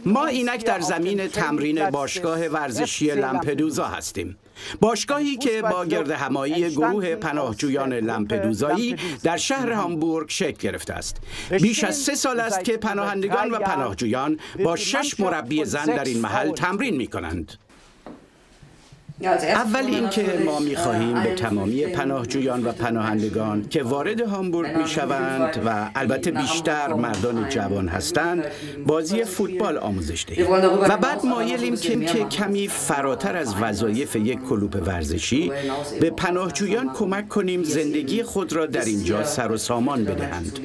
ما اینک در زمین تمرین باشگاه ورزشی لامپدوزا هستیم. باشگاهی که با گردهمایی گروه پناهجویان لامپدوزایی در شهر هامبورگ شکل گرفته است. بیش از 3 سال است که پناهندگان و پناهجویان با 6 مربی زن در این محل تمرین می کنند. اول اینکه ما می‌خواهیم به تمامی پناهجویان و پناهندگان که وارد هامبورگ می‌شوند و البته بیشتر مردان جوان هستند بازی فوتبال آموزش دهیم و بعد مایلیم که کمی فراتر از وظایف یک کلوپ ورزشی به پناهجویان کمک کنیم زندگی خود را در اینجا سر و سامان بدهند.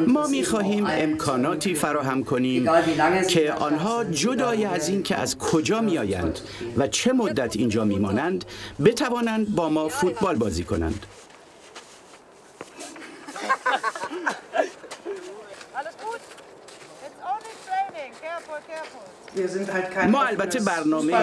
ما می‌خواهیم امکاناتی فراهم کنیم که آنها جدای از این که از کجا می‌آیند و چه مدت اینجا می‌مانند بتوانند با ما فوتبال بازی کنند. ما البته برنامه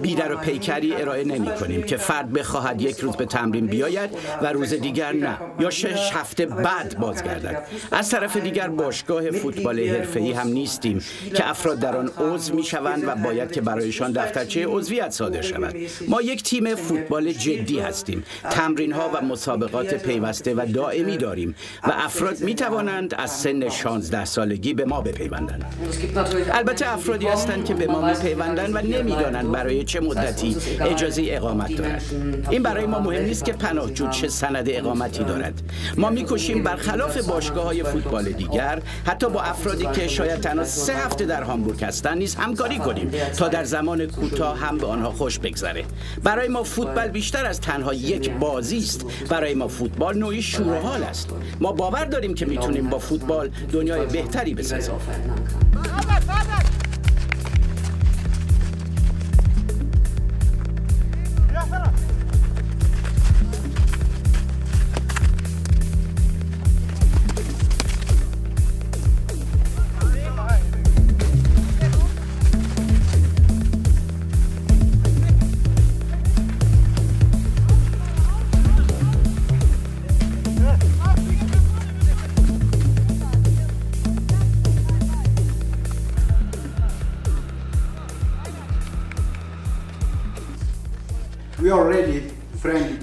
بیدر و پیکری ارائه نمی کنیم که فرد بخواهد یک روز به تمرین بیاید و روز دیگر نه یا 6 هفته بعد بازگردد. از طرف دیگر باشگاه فوتبال حرفه‌ای هم نیستیم که افراد در آن عضو می شوند و باید که برایشان دفترچه عضویت صادر شود. ما یک تیم فوتبال جدی هستیم. تمرین ها و مسابقات پیوسته و دائمی داریم و افراد می توانند از سن 16 سالگی به ما بپیوندند. البته افرادی هستند که به ما میپیوندند و نمیدانند برای چه مدتی اجازه اقامت دارد. این برای ما مهم نیست که پناهجو چه سند اقامتی دارد. ما میکوشیم برخلاف باشگاه‌های فوتبال دیگر حتی با افرادی که شاید تنها 3 هفته در هامبورگ هستند نیز همکاری کنیم تا در زمان کوتاه هم به آنها خوش بگذره. برای ما فوتبال بیشتر از تنها یک بازی است. برای ما فوتبال نوعی شور و حال است. ما باور داریم که میتونیم با فوتبال دنیای بهتری بسازیم.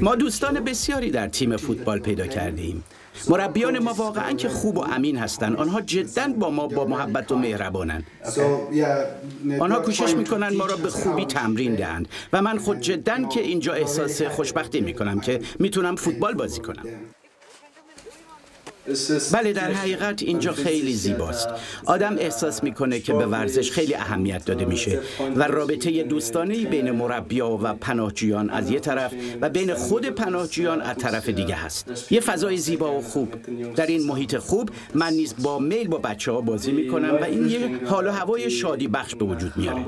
ما دوستان بسیاری در تیم فوتبال پیدا کردیم. مربیان ما واقعاً که خوب و امین هستند. آنها جداً با ما با محبت و مهربانند. آنها کوشش میکنند ما را به خوبی تمرین دهند و من خود جداً که اینجا احساس خوشبختی میکنم که میتونم فوتبال بازی کنم. بله، در حقیقت اینجا خیلی زیباست. آدم احساس میکنه که به ورزش خیلی اهمیت داده میشه و رابطه دوستانه‌ای بین مربی‌ها و پناهجویان از یک طرف و بین خود پناهجویان از طرف دیگه هست. یه فضای زیبا و خوب. در این محیط خوب من نیز با میل با بچه‌ها بازی میکنم و این یه حال و هوای شادی بخش به وجود میاره.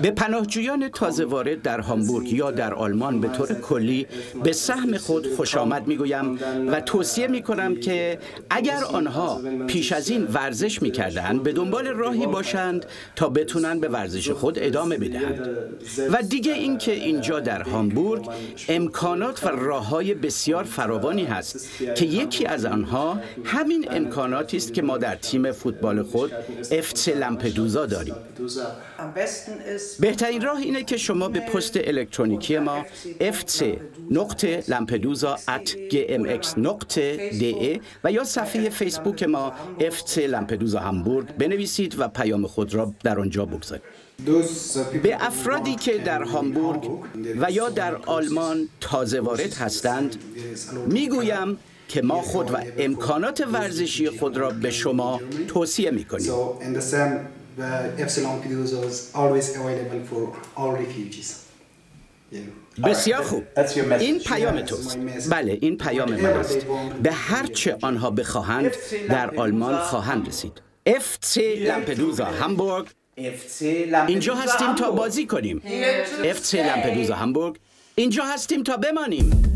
به پناهجویان تازه وارد در هامبورگ یا در آلمان به طور کلی به سهم خود خوش آمد میگویم و توصیه میکنم که اگر آنها پیش از این ورزش می‌کردند به دنبال راهی باشند تا بتونن به ورزش خود ادامه بدهند. و دیگه اینکه اینجا در هامبورگ امکانات و راه‌های بسیار فراوانی هست که یکی از آنها همین امکاناتی است که ما در تیم فوتبال خود FC لامپدوزا داریم. بهترین راه اینه که شما به پست الکترونیکی ما fc.lampedusa@gmx.de و یا صفحه فیسبوک ما FC لامپدوزا هامبورگ بنویسید و پیام خود را در آنجا بگذارید. به افرادی که در هامبورگ و یا در آلمان تازه وارد هستند میگویم که ما خود و امکانات ورزشی خود را به شما توصیه میکنیم. بسیار خوب. این پیام توست. بله، این پیام من است. به هر چه آنها بخواهند در آلمان خواهند رسید. FC لامپدوزا هامبورگ. اینجا هستیم تا بازی کنیم. FC لامپدوزا هامبورگ. اینجا هستیم تا بمانیم.